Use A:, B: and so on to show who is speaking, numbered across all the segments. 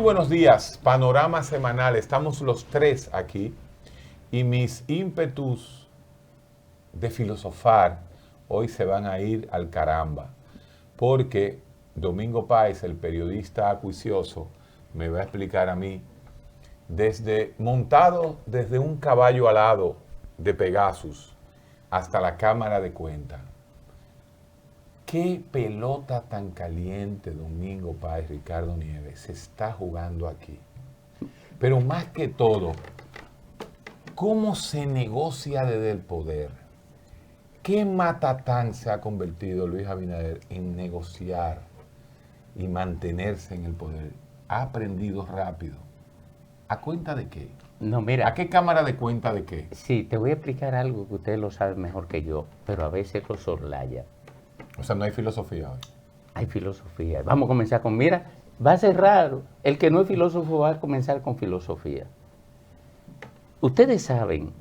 A: buenos días, Panorama Semanal. Estamos los tres aquí y mis ímpetus de filosofar hoy se van a ir al caramba, porque Domingo Páez, el periodista acuicioso, me va a explicar a mí, montado desde un caballo alado de Pegasus hasta la Cámara de Cuentas. ¿Qué pelota tan caliente, Domingo Páez, Ricardo Nieves, se está jugando aquí? Pero más que todo, ¿cómo se negocia desde el poder? ¿Qué matatán se ha convertido Luis Abinader en negociar y mantenerse en el poder? Ha aprendido rápido. ¿A cuenta de qué?
B: No, mira.
A: ¿A qué Cámara de Cuentas de qué?
B: Sí, te voy a explicar algo que usted lo sabe mejor que yo, pero a veces lo soslaya.
A: O sea, no hay filosofía hoy.
B: Hay filosofía. Vamos a comenzar con, mira, va a ser raro. El que no es filósofo va a comenzar con filosofía. Ustedes saben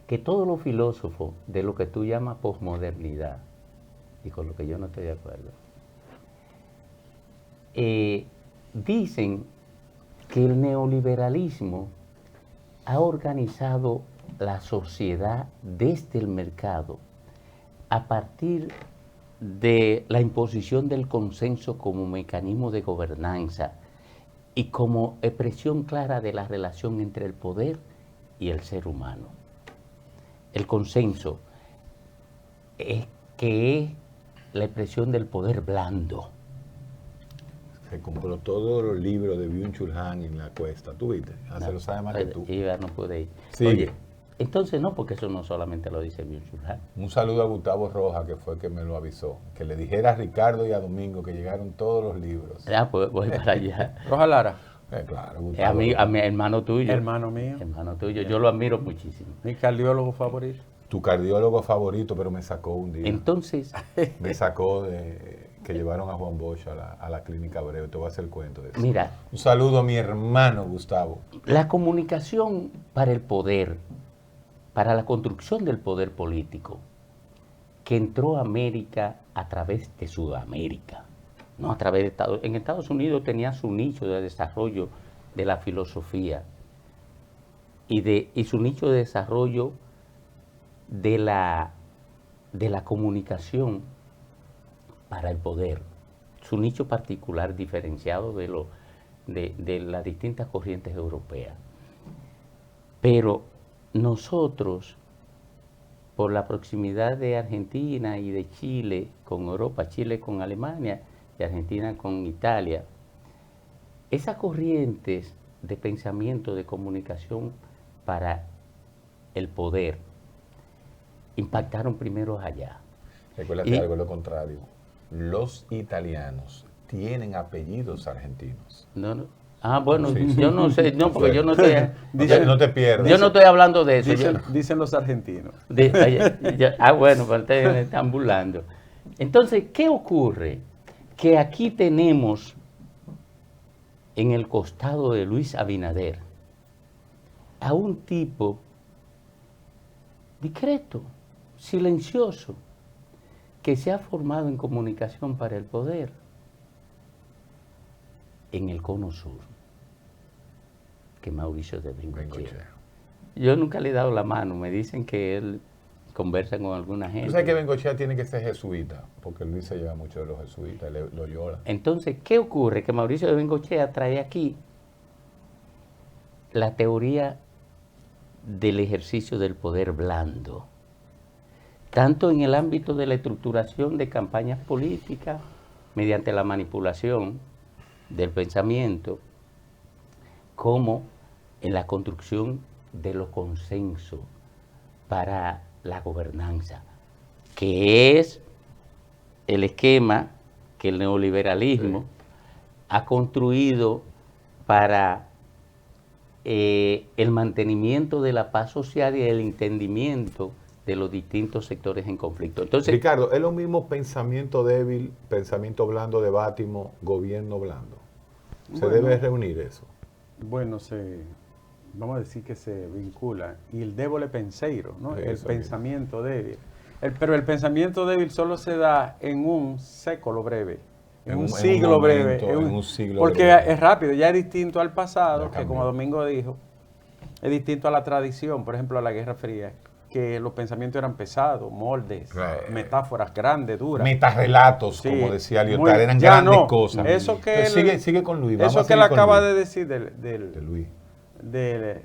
B: que todos los filósofos de lo que tú llamas posmodernidad, y con lo que yo no estoy de acuerdo, dicen que el neoliberalismo ha organizado la sociedad desde el mercado a partir de la imposición del consenso como mecanismo de gobernanza y como expresión clara de la relación entre el poder y el ser humano. El consenso es que es la expresión del poder blando.
A: Se compró todos los libros de Byung-Chul Han en la cuesta, ¿tú viste? Se lo sabe más que tú.
B: Ya no pude ir.
A: Sí.
B: Oye, entonces no, porque eso no solamente lo dice Byung-Chul Han.
A: Un saludo a Gustavo Rojas, que fue el que me lo avisó. Que le dijera a Ricardo y a Domingo que llegaron todos los libros.
B: Ya, pues voy para allá.
C: Rojas Lara.
A: Claro,
B: Es
A: Gustavo.
B: a mi hermano tuyo.
C: Hermano mío.
B: Hermano tuyo. Yo lo admiro muchísimo.
C: Mi cardiólogo favorito.
A: Tu cardiólogo favorito, pero me sacó un día.
B: Entonces,
A: Me sacó de que llevaron a Juan Bosch a la clínica Abreu. Te voy a hacer el cuento de eso.
B: mira,
A: Un saludo a mi hermano Gustavo.
B: la comunicación para el poder, para la construcción del poder político, que entró a América a través de Sudamérica, no a través de Estados Unidos. En Estados Unidos tenía su nicho de desarrollo de la filosofía y su nicho de desarrollo de la comunicación para el poder, su nicho particular diferenciado de las distintas corrientes europeas. Pero nosotros, por la proximidad de Argentina y de Chile con Europa, Chile con Alemania y Argentina con Italia, esas corrientes de pensamiento, de comunicación para el poder, impactaron primero allá.
A: Recuérdate algo, lo contrario. Los italianos tienen apellidos argentinos.
B: No. Ah, bueno,
A: Sí, sí.
B: yo no sé, no, porque yo no estoy...
A: No te pierdas.
B: Yo no estoy hablando de eso.
C: Dicen los argentinos.
B: Bueno, pues ustedes me están burlando. Entonces, ¿qué ocurre? Que aquí tenemos en el costado de Luis Abinader a un tipo discreto, silencioso, que se ha formado en comunicación para el poder en el Cono Sur, que es Mauricio de Bengochea. Yo nunca le he dado la mano, me dicen que él conversa con alguna gente.
A: Tú sabes que Bengochea tiene que ser jesuita, porque Luis se lleva mucho de los jesuitas, Loyola.
B: Entonces, ¿qué ocurre? Que Mauricio de Bengochea trae aquí la teoría del ejercicio del poder blando, tanto en el ámbito de la estructuración de campañas políticas mediante la manipulación del pensamiento, como en la construcción de los consensos para la gobernanza, que es el esquema que el neoliberalismo ha construido para el mantenimiento de la paz social y el entendimiento de los distintos sectores en conflicto. Entonces,
A: Ricardo, ¿es lo mismo pensamiento débil, pensamiento blando de Bátimo, gobierno blando? ¿Se debe reunir eso?
C: Bueno, vamos a decir que se vincula. Y el débole penseiro, ¿no? El pensamiento débil. Pero el pensamiento débil solo se da en un século breve. en un
A: un
C: siglo breve.
A: momento, en un siglo
C: porque
A: breve.
C: es rápido, ya es distinto al pasado,
A: Ya
C: que
A: cambió.
C: como Domingo dijo, es distinto a la tradición, por ejemplo, a la Guerra Fría, que los pensamientos eran pesados, moldes, metáforas grandes, duras.
A: Metarrelatos,
C: Sí,
A: como decía
C: muy-
A: Lyotard, eran
C: ya
A: grandes
C: no.
A: cosas.
C: Eso que
A: Entonces,
C: él-
A: sigue con Luis. Vamos
C: Eso
A: a
C: que
A: seguir
C: él
A: con
C: acaba
A: Luis.
C: de decir
A: De Luis.
C: del-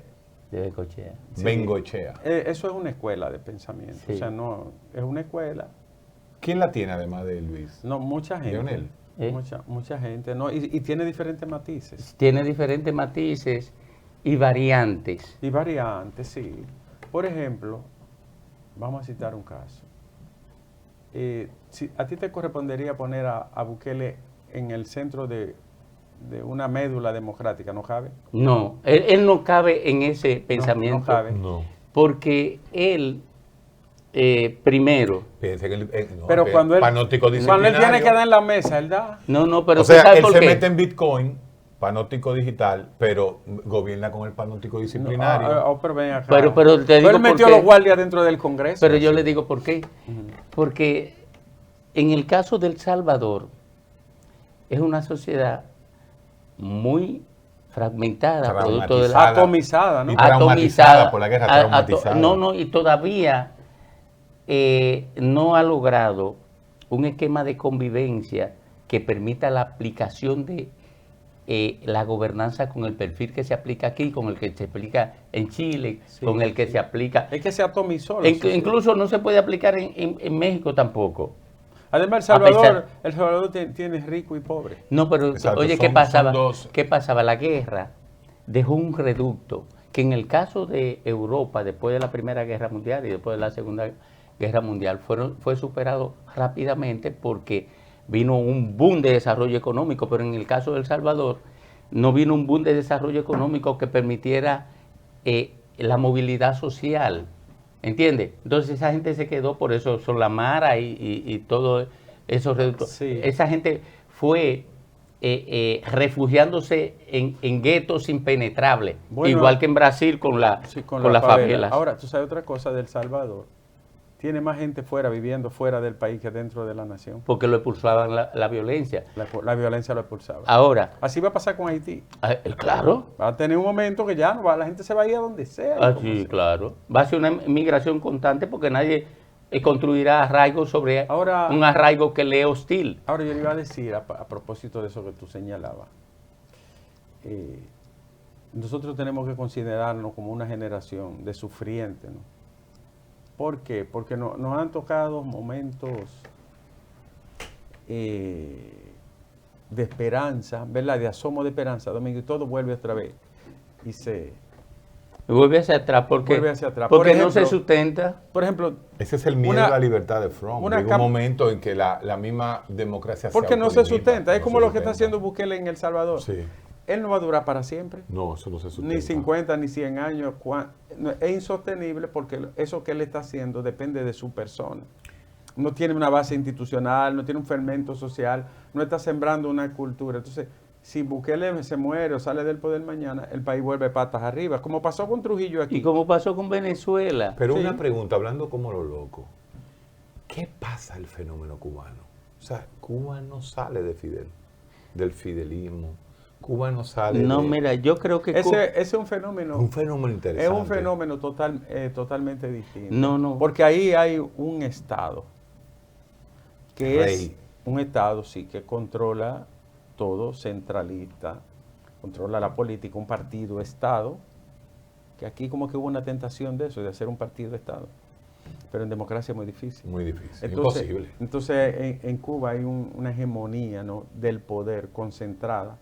B: De Bengochea.
C: sí.
A: Bengoechea.
C: Eso es una escuela de pensamiento.
B: Sí.
C: O sea, no, es una escuela.
A: ¿Quién la tiene además de Luis?
C: No, mucha gente.
A: Leonel.
C: Mucha gente, ¿no? Y tiene diferentes matices.
B: Tiene diferentes matices y variantes.
C: Y variantes, sí. Por ejemplo, vamos a citar un caso. A ti te correspondería poner a Bukele en el centro de una médula democrática, ¿no cabe?
B: No, él no cabe en ese pensamiento.
C: No cabe.
A: No.
B: Porque él, primero,
A: Piense que
C: Pero cuando él tiene que dar en la mesa, él da.
B: no, pero
A: O
B: ¿tú
A: sea,
B: sabes
A: él
B: por
A: se
B: qué?
A: mete en Bitcoin, panóptico digital, pero gobierna con el panóptico disciplinario.
C: Pero ven acá.
B: Pero te digo
C: él
B: por
C: metió
B: qué.
C: los guardias dentro del Congreso.
B: Pero yo le digo por qué. Porque en el caso de El Salvador, es una sociedad muy fragmentada, producto de la
C: Atomizada, ¿no?
A: Y traumatizada por la guerra, traumatizada.
B: No, y todavía no ha logrado un esquema de convivencia que permita la aplicación de la gobernanza con el perfil que se aplica aquí, con el que se aplica en Chile,
C: Sí,
B: con el que se aplica...
C: Es que se atomizó. la sociedad.
B: Incluso no se puede aplicar en México tampoco.
C: Además,
B: a pesar-
C: El Salvador tiene rico y pobre.
B: No, pero
A: Exacto,
B: oye,
A: son dos.
B: ¿qué pasaba? La guerra dejó un reducto que en el caso de Europa, después de la Primera Guerra Mundial y después de la Segunda Guerra Mundial, fue superado rápidamente porque vino un boom de desarrollo económico, pero en el caso de El Salvador no vino un boom de desarrollo económico que permitiera la movilidad social. ¿Entiendes? Entonces esa gente se quedó, por eso son la Mara y todo esos reductos.
C: Sí.
B: Esa gente fue refugiándose en guetos impenetrables,
C: Bueno,
B: igual que en Brasil con la favelas.
C: Ahora, tú sabes otra cosa del Salvador. Tiene más gente fuera, viviendo fuera del país que dentro de la nación.
B: Porque lo expulsaban la violencia.
C: La violencia lo expulsaba.
B: Ahora,
C: Así va a pasar con Haití.
B: claro,
C: Va a tener un momento que ya no va, la gente se va a ir a donde sea. y como
B: sí,
C: sea.
B: claro. Va a ser una migración constante porque nadie construirá arraigo sobre
C: Ahora-
B: un arraigo que le es hostil.
C: Ahora yo le iba a decir, a propósito de eso que tú señalabas, nosotros tenemos que considerarnos como una generación de sufrientes, ¿no? ¿Por qué? Porque nos han tocado momentos de esperanza, ¿verdad? De asomo de esperanza, Domingo, y todo vuelve otra vez. Y
B: Vuelve hacia atrás porque,
C: Vuelve hacia atrás.
B: porque
C: Por
B: no se
C: ejemplo-
B: sustenta.
C: por ejemplo,
A: Ese es el miedo
C: Una-
A: a la libertad de Fromm.
C: una
A: Llega un momento en que la misma democracia
C: porque no se
A: autolimita,
C: sustenta. Es
A: no
C: como
A: se
C: lo que está
A: sustenta.
C: haciendo Bukele en El Salvador.
A: Sí.
C: Él no va a durar para siempre.
A: No, eso no se sustenta.
C: Ni 50, ni 100 años. No, es insostenible porque eso que él está haciendo depende de su persona. No tiene una base institucional, no tiene un fermento social, no está sembrando una cultura. Entonces, si Bukele se muere o sale del poder mañana, el país vuelve patas arriba, como pasó con Trujillo aquí.
B: Y como pasó con Venezuela.
A: Pero
C: Sí.
A: una pregunta, hablando como lo loco. ¿Qué pasa al fenómeno cubano? O sea, Cuba no sale de Fidel, del fidelismo. Cuba no sale
B: No,
A: de...
B: mira, yo creo que
C: Ese es un fenómeno.
A: un fenómeno interesante.
C: Es un fenómeno totalmente distinto.
B: No.
C: Porque ahí hay un Estado que
A: Rey.
C: es un Estado, sí, que controla todo, centralista, controla la política, un partido Estado, que aquí como que hubo una tentación de eso, de hacer un partido Estado. Pero en democracia es muy difícil.
A: Muy difícil,
C: Entonces,
A: imposible.
C: entonces en Cuba hay una hegemonía, ¿no?, del poder concentrada,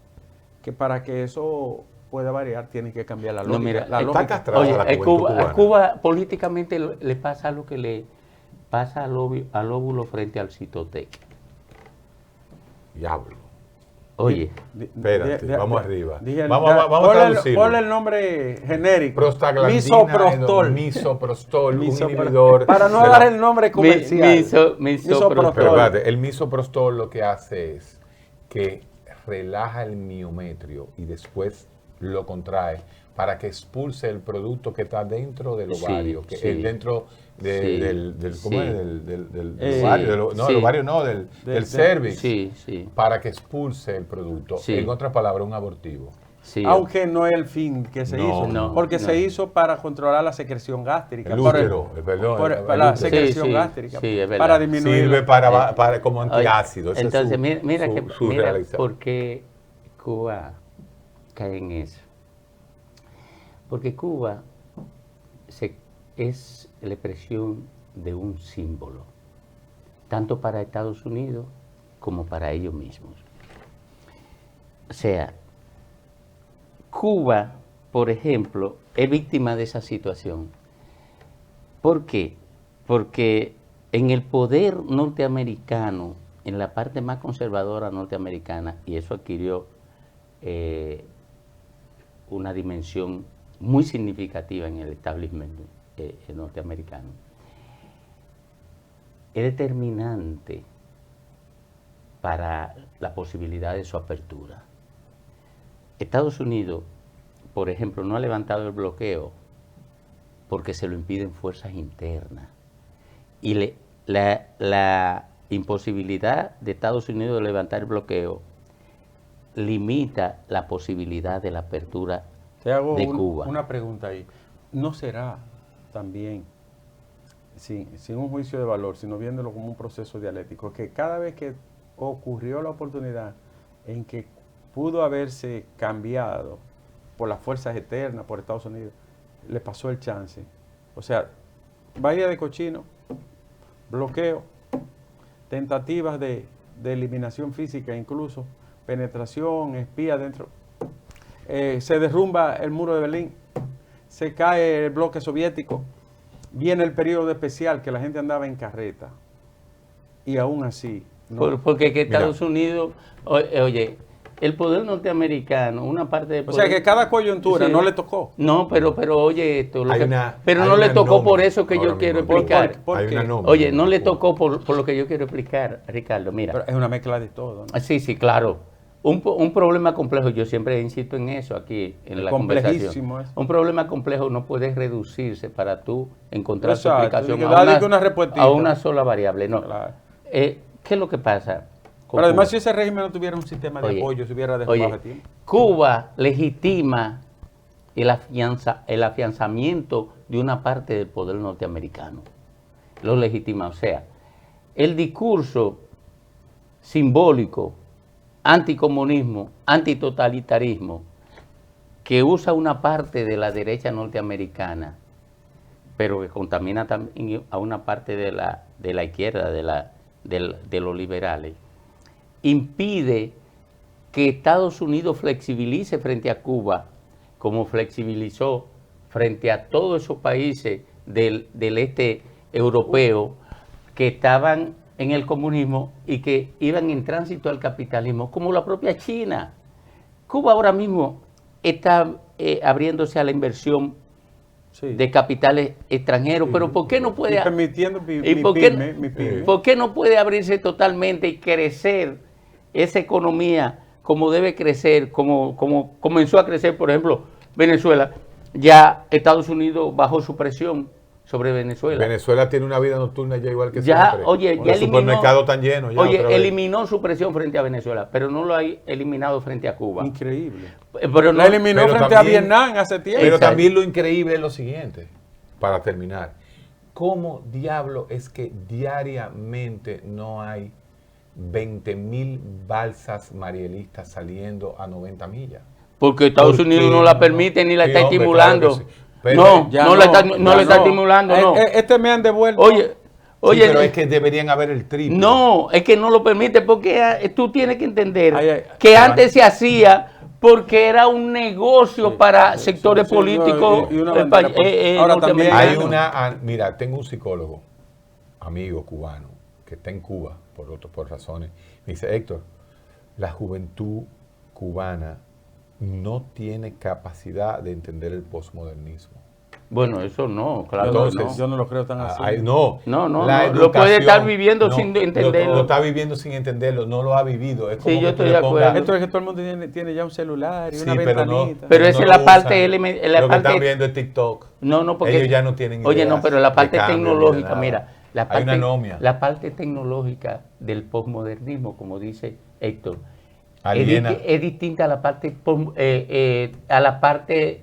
C: que para que eso pueda variar tiene que cambiar la lógica.
B: No, mira,
C: la
B: está
C: lógica.
A: castrada
B: Oye,
A: la
B: a
A: juventud
B: Cuba,
A: cubana.
B: a Cuba políticamente le pasa lo que le pasa al óvulo frente al citotec.
A: Diablo.
B: Oye,
A: Espérate, vamos arriba.
C: dije-
A: Vamos a
C: ponle
A: traducirlo.
C: el nombre genérico.
A: Prostaglandina,
C: Misoprostol.
A: misoprostol, un
C: Misopro-
A: inhibidor.
C: Para no
A: de
C: dar
A: la-
C: el nombre comercial.
A: Pero
C: Misoprostol.
A: espérate, el misoprostol lo que hace es que relaja el miometrio y después lo contrae para que expulse el producto que está dentro del
B: Sí,
A: ovario, que
B: sí.
A: es dentro de-
B: Sí,
A: ¿cómo
B: sí.
A: es? Del
C: Sí.
A: ovario, no,
B: Sí.
A: el ovario no, del cervix,
B: Sí, sí,
A: para que expulse el producto.
B: Sí.
A: En otras palabras, un abortivo.
B: sí.
C: Aunque no es el fin que se
A: No,
C: hizo,
B: no,
C: porque
B: no.
C: se hizo para controlar la secreción gástrica.
A: El
C: por
A: útero, perdón,
C: para
A: el
C: la
A: útero.
C: secreción
B: Sí, sí,
C: gástrica,
B: sí, es verdad.
C: para disminuir.
A: Sirve para como
B: Oye,
A: antiácido. Ese
B: entonces,
A: es su,
B: mira,
A: su-
B: que,
A: su
B: mira
A: realización.
B: por qué Cuba cae en eso. Porque Cuba es la expresión de un símbolo, tanto para Estados Unidos como para ellos mismos. O sea, Cuba, por ejemplo, es víctima de esa situación. ¿Por qué? Porque en el poder norteamericano, en la parte más conservadora norteamericana, y eso adquirió una dimensión muy significativa en el establishment norteamericano, es determinante para la posibilidad de su apertura. Estados Unidos, por ejemplo, no ha levantado el bloqueo porque se lo impiden fuerzas internas. Y la imposibilidad de Estados Unidos de levantar el bloqueo limita la posibilidad de la apertura
C: Te hago
B: de Cuba.
C: una pregunta ahí. ¿No será también, sin un juicio de valor, sino viéndolo como un proceso dialéctico, que cada vez que ocurrió la oportunidad en que pudo haberse cambiado por las fuerzas externas, por Estados Unidos, le pasó el chance? O sea, Bahía de Cochino, bloqueo, tentativas de eliminación física, incluso penetración, espía dentro. Se derrumba el muro de Berlín, se cae el bloque soviético, viene el periodo especial que la gente andaba en carreta y aún así no.
B: Porque que
A: Mira.
B: Estados Unidos, oye, el poder norteamericano, una parte del
C: O
B: poder,
C: sea que cada coyuntura
B: Sí.
C: no le tocó.
B: No, pero oye esto,
A: Hay
B: pero
A: hay
B: no le
A: una
B: tocó por
A: nómina
B: eso que
A: ahora
B: yo quiero
A: mismo en Cuba.
B: explicar.
C: ¿Por
A: Hay
C: qué?
A: una nómina
B: Oye,
A: en
B: no le
A: Cuba.
B: tocó por lo que yo quiero explicar, Ricardo, mira.
C: Pero es una mezcla de todo, ¿no?
B: Sí, sí, claro. Un problema complejo, yo siempre insisto en eso aquí, en
C: Es
B: la
C: complejísimo
B: conversación.
C: eso.
B: Un problema complejo no puede reducirse para tú encontrar su
C: Exacto,
B: explicación
C: que dale una respuestita.
B: a una sola variable. No.
C: Claro.
B: ¿Qué es lo que pasa con
C: Pero además,
B: Cuba?
C: si ese régimen no tuviera un sistema de
B: Oye,
C: apoyo, se hubiera derrumbado
B: oye,
C: hace tiempo.
B: Cuba legitima el afianzamiento de una parte del poder norteamericano. Lo legitima. O sea, el discurso simbólico, anticomunismo, antitotalitarismo, que usa una parte de la derecha norteamericana, pero que contamina también a una parte de la izquierda, de los liberales, impide que Estados Unidos flexibilice frente a Cuba, como flexibilizó frente a todos esos países del este europeo que estaban en el comunismo y que iban en tránsito al capitalismo, como la propia China. Cuba ahora mismo está abriéndose a la inversión
C: Sí.
B: de capitales extranjeros,
C: Sí.
B: pero ¿por qué no puede
C: Y permitiendo mi
B: por qué-
C: pyme.
B: ¿por qué no puede abrirse totalmente y crecer esa economía como debe crecer, como comenzó a crecer, por ejemplo, Venezuela? Ya Estados Unidos bajó su presión sobre Venezuela.
A: Venezuela tiene una vida nocturna ya igual que
B: Ya,
A: siempre.
B: oye,
A: Los
B: ya eliminó,
A: supermercados están llenos ya.
B: oye,
A: otra vez.
B: eliminó su presión frente a Venezuela, pero no lo ha eliminado frente a Cuba.
C: Increíble.
B: Pero no,
C: La eliminó
A: pero
C: frente a
A: también-
C: Vietnam hace tiempo.
A: Pero
B: Exacto.
A: también lo increíble es lo siguiente, para terminar. ¿Cómo diablo es que diariamente no hay 20.000 balsas marielistas saliendo a 90 millas?
B: porque Estados
A: ¿Por
B: Unidos
A: qué
B: no la
A: no?
B: permite ni la
A: Sí,
B: está
A: hombre,
B: estimulando.
A: claro que sí. Pero
B: No,
C: Ya
B: no le está, no
C: ya
B: le está estimulando, no.
C: Este me han devuelto.
B: Oye,
A: Sí,
B: oye,
A: pero es que deberían haber el triple.
B: no, es que no lo permite porque tú tienes que entender
C: Ay, ay,
B: que
A: ay.
B: antes se hacía porque era un negocio para sectores
C: sí,
B: políticos
C: y una bandera ahora también
A: Hay
B: norteamericanos.
A: mira, tengo un psicólogo, amigo cubano, que está en Cuba por razones. Me dice, Héctor, la juventud cubana no tiene capacidad de entender el posmodernismo.
B: Bueno, eso no, claro.
A: Entonces,
C: Yo no lo creo tan así.
A: No,
B: No,
A: la
B: lo puede
A: educación,
B: estar viviendo
A: no,
B: sin entenderlo.
A: Lo está viviendo sin entenderlo, no lo ha vivido. Es como
B: Sí, yo
A: que tú
B: estoy
A: le
B: de acuerdo.
A: pongas-
C: Esto es que todo el mundo tiene ya un celular y
A: Sí,
C: una
A: pero no,
C: ventanita.
B: Pero esa
A: no
B: es la
A: lo
B: parte
A: usan.
B: la
A: Lo que
B: parte-
A: están viendo es TikTok.
B: No, porque
A: Ellos ya no tienen
B: Oye,
A: ideas
B: no, pero la
A: de
B: parte
A: cambio ni de
B: tecnológica,
A: nada.
B: mira,
A: Hay una anomia.
B: la parte tecnológica del posmodernismo, como dice Héctor,
A: Aliena.
B: es distinta a la parte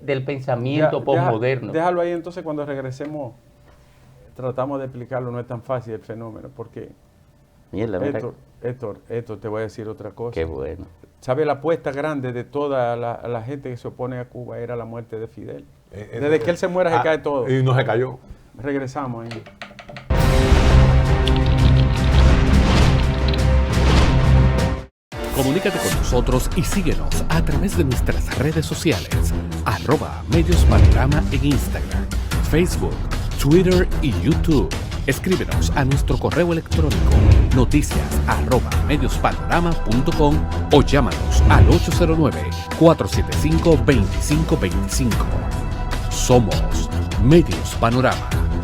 B: del pensamiento posmoderno.
C: Déjalo ahí entonces, cuando regresemos tratamos de explicarlo. No es tan fácil el fenómeno, porque
B: Mierda, mira,
C: Héctor, te voy a decir otra cosa.
B: qué bueno.
C: ¿Sabe? La apuesta grande de toda la gente que se opone a Cuba era la muerte de Fidel. Desde que él se muera se cae todo.
A: Y no se cayó.
C: Regresamos ahí.
D: Comunícate con nosotros y síguenos a través de nuestras redes sociales, @mediospanorama en Instagram, Facebook, Twitter y YouTube. Escríbenos a nuestro correo electrónico noticias@mediospanorama.com o llámanos al 809-475-2525. Somos Medios Panorama.